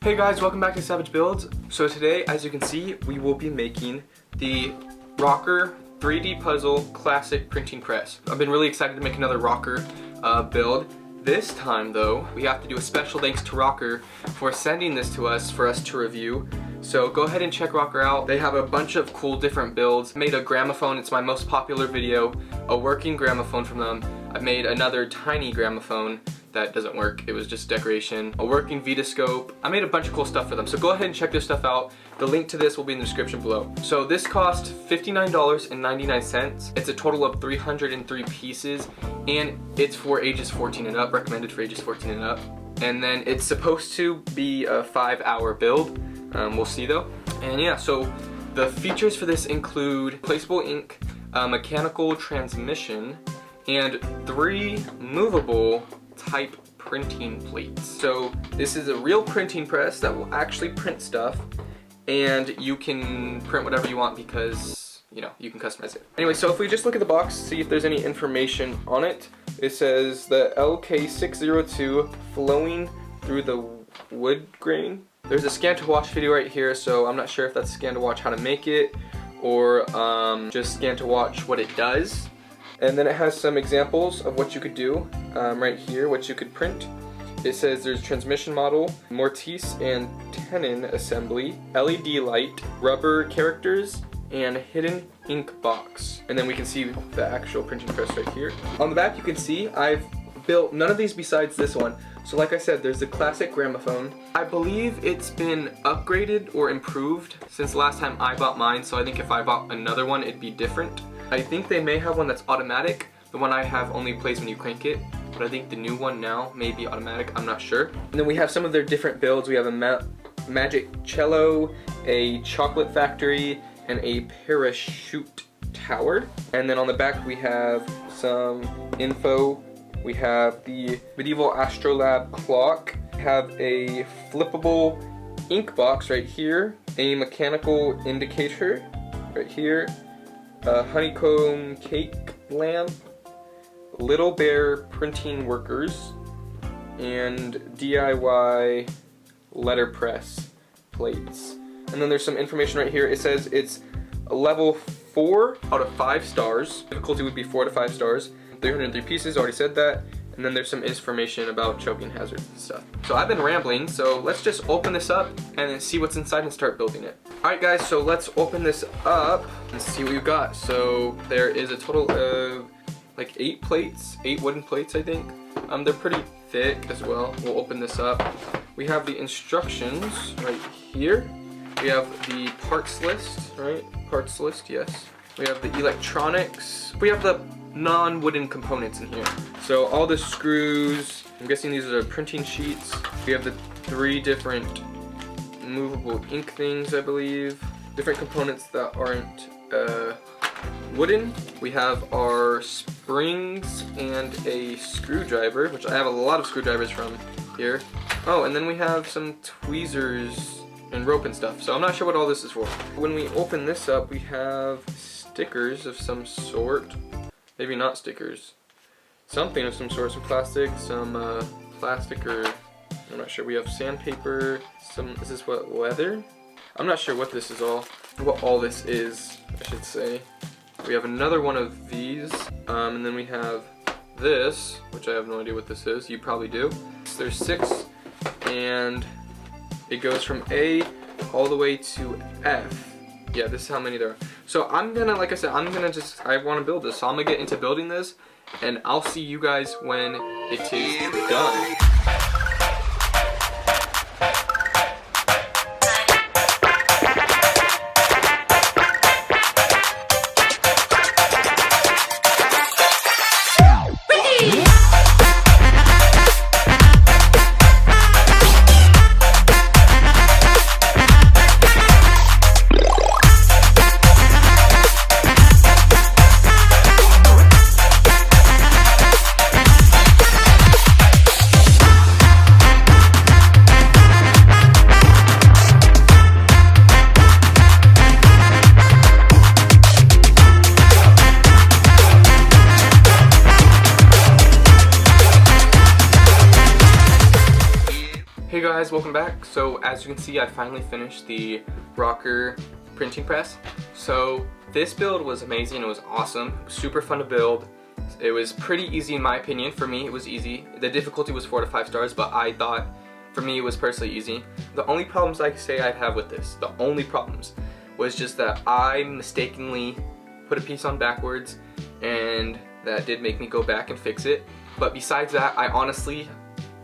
Hey guys, welcome back to Savage Builds. So today, as you can see, we will be making the ROKR 3D Puzzle Classic Printing Press. I've been really excited to make another ROKR build. This time though, we have to do a special thanks to ROKR for sending this to us for us to review. So go ahead and check ROKR out. They have a bunch of cool different builds. I made a gramophone, it's my most popular video, a working gramophone from them. I made another tiny gramophone that doesn't work, it was just decoration, a working Vitascope. I made a bunch of cool stuff for them, so go ahead and check their stuff out. The link to this will be in the description below. So this cost $59.99. It's a total of 303 pieces, and it's for ages 14 and up, recommended for ages 14 and up. And then it's supposed to be a 5-hour build. We'll see though. And yeah, so the features for this include placeable ink, mechanical transmission, and 3 movable type printing plates. So this is a real printing press that will actually print stuff, and you can print whatever you want because, you know, you can customize it. Anyway, so if we just look at the box, see if there's any information on it. It says the LK602 flowing through the wood grain. There's a scan to watch video right here, so I'm not sure if that's scan to watch how to make it or just scan to watch what it does. And then it has some examples of what you could do right here, what you could print. It says there's transmission model, mortise and tenon assembly, LED light, rubber characters, and hidden ink box. And then we can see the actual printing press right here. On the back you can see I've built none of these besides this one. So like I said, there's the classic gramophone. I believe it's been upgraded or improved since last time I bought mine, so I think if I bought another one it'd be different. I think they may have one that's automatic. The one I have only plays when you crank it, but I think the new one now may be automatic, I'm not sure. And then we have some of their different builds. We have a magic cello, a chocolate factory, and a parachute tower. And then on the back we have some info. We have the medieval astrolabe clock, we have a flippable ink box right here, a mechanical indicator right here, a honeycomb cake lamp, little bear printing workers, and DIY letterpress plates. And then there's some information right here. It says it's a level 4 out of 5 stars. Difficulty would be 4 to 5 stars. 303 pieces, already said that. And then there's some information about choking hazards and stuff. So I've been rambling, so let's just open this up and then see what's inside and start building it. Alright guys, so let's open this up and see what we've got. So there is a total of like 8 plates, 8 wooden plates I think. They're pretty thick as well. We'll open this up. We have the instructions right here. We have the parts list, right? Parts list, yes. We have the electronics. We have the non-wooden components in here. So all the screws, I'm guessing these are printing sheets. We have the 3 different movable ink things, I believe. Different components that aren't wooden. We have our springs and a screwdriver, which I have a lot of screwdrivers from here. Oh, and then we have some tweezers and rope and stuff. So I'm not sure what all this is for. When we open this up, we have stickers of some sort. Maybe not stickers. Something of some sort, some plastic, plastic or, I'm not sure. We have sandpaper, is this what, leather? I'm not sure what this is what all this is, I should say. We have another one of these, and then we have this, which I have no idea what this is. You probably do. There's 6, and it goes from A all the way to F. Yeah, this is how many there are. So I'm gonna, like I said, I want to build this. So I'm gonna get into building this, and I'll see you guys when it is done. guys, welcome back. So as you can see, I finally finished the ROKR printing press. So this build was amazing. It was awesome. It was super fun to build. It was pretty easy in my opinion. For me, it was easy. The difficulty was 4 to 5 stars, but I thought for me it was personally easy. The only problems I could say I'd have with this, the only problems, was just that I mistakenly put a piece on backwards, and that did make me go back and fix it. But besides that, I honestly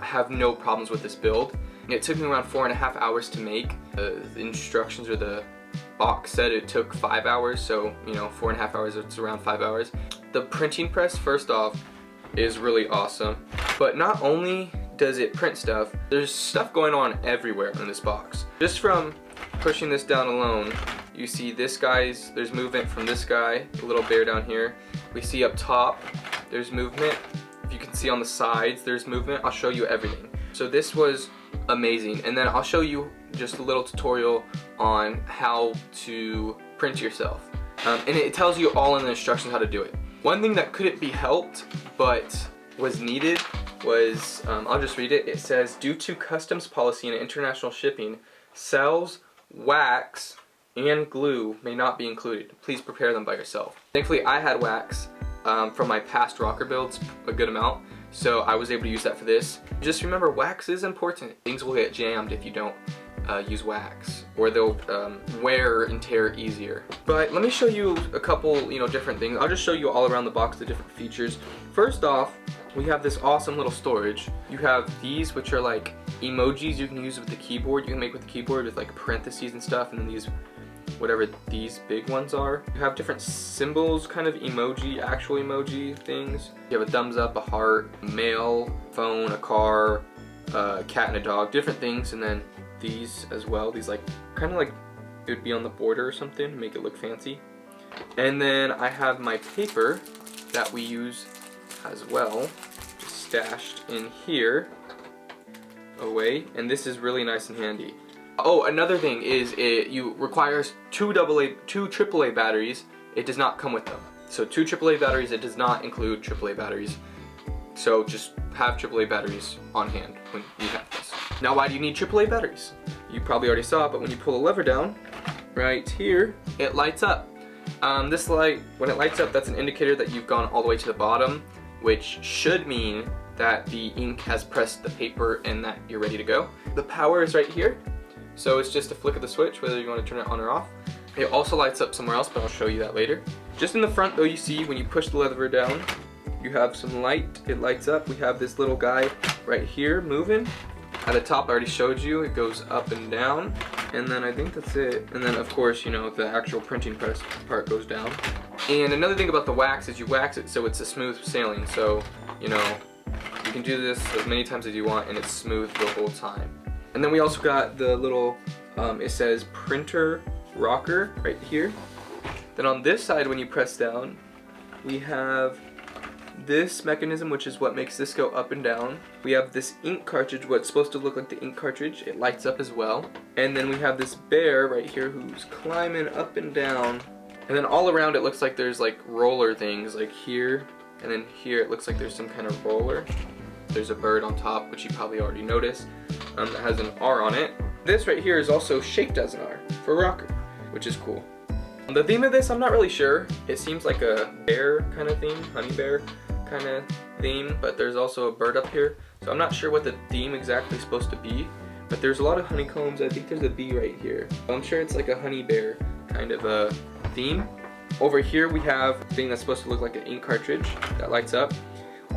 have no problems with this build. It took me around 4.5 hours to make. The instructions or the box said it took 5 hours, so you know, 4.5 hours, it's around 5 hours. The printing press, first off, is really awesome. But not only does it print stuff, there's stuff going on everywhere in this box. Just from pushing this down alone, you see there's movement from this guy, the little bear down here. We see up top, there's movement. If you can see on the sides, there's movement. I'll show you everything. So this was amazing. And then I'll show you just a little tutorial on how to print yourself. And it tells you all in the instructions how to do it. One thing that couldn't be helped, but was needed, was, I'll just read it. It says, due to customs policy and international shipping, cells, wax, and glue may not be included. Please prepare them by yourself. Thankfully, I had wax from my past ROKR builds, a good amount, so I was able to use that for this. Just remember, wax is important. Things will get jammed if you don't use wax, or they'll wear and tear easier. But let me show you a couple, different things. I'll just show you all around the box the different features. First off, we have this awesome little storage. You have these, which are like emojis you can use with the keyboard. You can make with the keyboard with like parentheses and stuff, and then these, whatever these big ones are. You have different symbols, kind of emoji, actual emoji things. You have a thumbs up, a heart, mail, phone, a car, a cat and a dog, different things. And then these as well, these like, kind of like it would be on the border or something, make it look fancy. And then I have my paper that we use as well, just stashed in here, away. And this is really nice and handy. Oh, another thing is you requires two AAA batteries. It does not come with them. So 2 AAA batteries, it does not include AAA batteries. So just have AAA batteries on hand when you have this. Now, why do you need AAA batteries? You probably already saw it, but when you pull the lever down, right here, it lights up. This light, when it lights up, that's an indicator that you've gone all the way to the bottom, which should mean that the ink has pressed the paper and that you're ready to go. The power is right here. So it's just a flick of the switch, whether you want to turn it on or off. It also lights up somewhere else, but I'll show you that later. Just in the front though, you see when you push the lever down, you have some light, it lights up. We have this little guy right here moving. At the top, I already showed you, it goes up and down. And then I think that's it. And then of course, the actual printing press part goes down. And another thing about the wax is you wax it so it's a smooth sailing. So, you can do this as many times as you want and it's smooth the whole time. And then we also got the little, it says printer ROKR right here. Then on this side, when you press down, we have this mechanism, which is what makes this go up and down. We have this ink cartridge, what's supposed to look like the ink cartridge. It lights up as well. And then we have this bear right here who's climbing up and down. And then all around it looks like there's like roller things, like here, and then here it looks like there's some kind of roller. There's a bird on top, which you probably already noticed, that has an R on it. This right here is also shaped as an R for ROKR, which is cool. The theme of this, I'm not really sure. It seems like a bear kind of theme, honey bear kind of theme, but there's also a bird up here. So I'm not sure what the theme exactly is supposed to be, but there's a lot of honeycombs. I think there's a bee right here. I'm sure it's like a honey bear kind of a theme. Over here we have a thing that's supposed to look like an ink cartridge that lights up.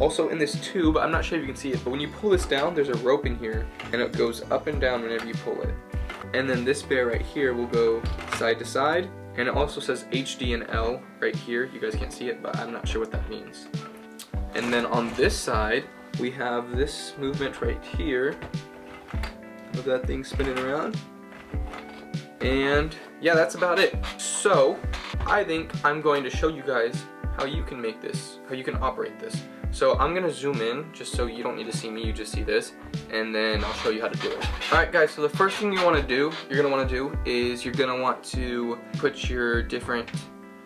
Also in this tube, I'm not sure if you can see it, but when you pull this down, there's a rope in here, and it goes up and down whenever you pull it. And then this bear right here will go side to side, and it also says HD and L right here. You guys can't see it, but I'm not sure what that means. And then on this side, we have this movement right here of that thing spinning around. And yeah, that's about it. So I think I'm going to show you guys how you can make this, how you can operate this. So I'm gonna zoom in just so you don't need to see me, you just see this, and then I'll show you how to do it. Alright guys, so the first thing you're gonna want to do is you're gonna want to put your different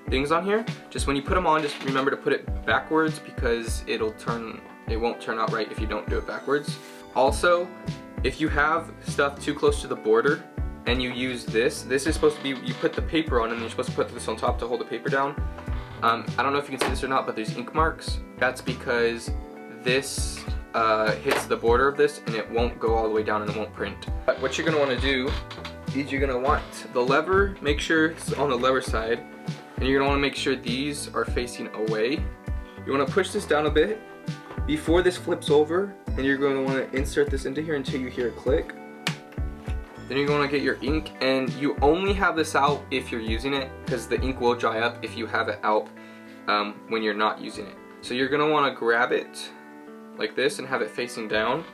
things on here. Just when you put them on, just remember to put it backwards because it won't turn out right if you don't do it backwards. Also, if you have stuff too close to the border and you use this is supposed to be, you put the paper on and then you're supposed to put this on top to hold the paper down. I don't know if you can see this or not, but there's ink marks. That's because this hits the border of this and it won't go all the way down and it won't print. But what you're going to want to do is you're going to want the lever, make sure it's on the lever side, and you're going to want to make sure these are facing away. You want to push this down a bit before this flips over, and you're going to want to insert this into here until you hear a click. Then you're going to get your ink, and you only have this out if you're using it, because the ink will dry up if you have it out when you're not using it. So you're going to want to grab it like this and have it facing down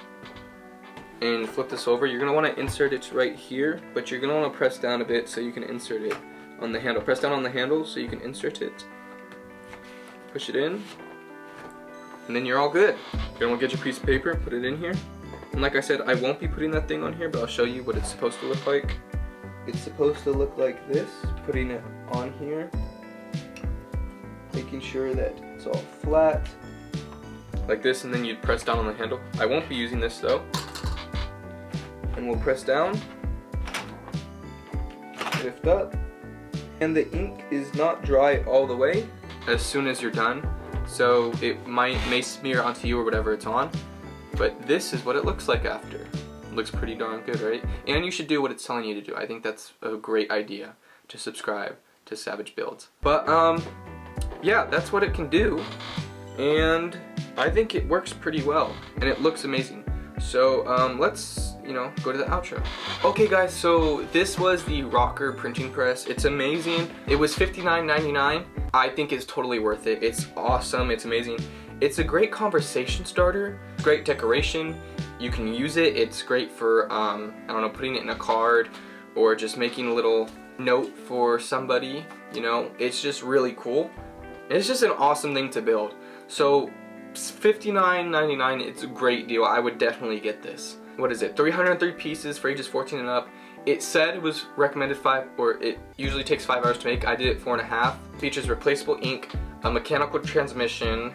and flip this over. You're going to want to insert it right here, but you're going to want to press down a bit so you can insert it on the handle. Press down on the handle so you can insert it. Push it in, and then you're all good. You're going to get your piece of paper, put it in here. And like I said, I won't be putting that thing on here, but I'll show you what it's supposed to look like. It's supposed to look like this, putting it on here, making sure that it's all flat, like this, and then you'd press down on the handle. I won't be using this though. And we'll press down, lift up, and the ink is not dry all the way as soon as you're done, so it may smear onto you or whatever it's on. But this is what it looks like after. It looks pretty darn good, right? And you should do what it's telling you to do. I think that's a great idea, to subscribe to Savage Builds. But yeah, that's what it can do, and I think it works pretty well, and it looks amazing. So let's, go to the outro. Okay guys, so this was the ROKR printing press. It's amazing. It was $59.99. I think it's totally worth it. It's awesome, it's amazing. It's a great conversation starter, great decoration. You can use it. It's great for, I don't know, putting it in a card or just making a little note for somebody, It's just really cool. It's just an awesome thing to build. So $59.99, it's a great deal. I would definitely get this. What is it? 303 pieces for ages 14 and up. It said it was recommended it usually takes 5 hours to make. I did it 4.5. Features replaceable ink, a mechanical transmission,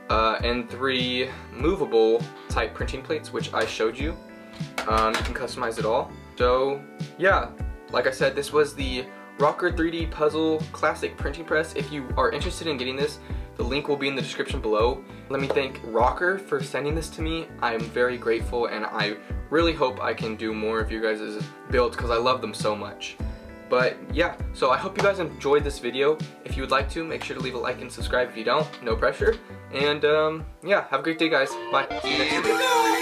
and 3 movable type printing plates, which I showed you. You can customize it all. So yeah, like I said, this was the ROKR 3D Puzzle Classic Printing Press. If you are interested in getting this, the link will be in the description below. Let me thank ROKR for sending this to me. I am very grateful, and I really hope I can do more of you guys' builds because I love them so much. But yeah, so I hope you guys enjoyed this video. If you would like to, make sure to leave a like and subscribe. If you don't, no pressure. And yeah, have a great day guys. Bye. See you next video.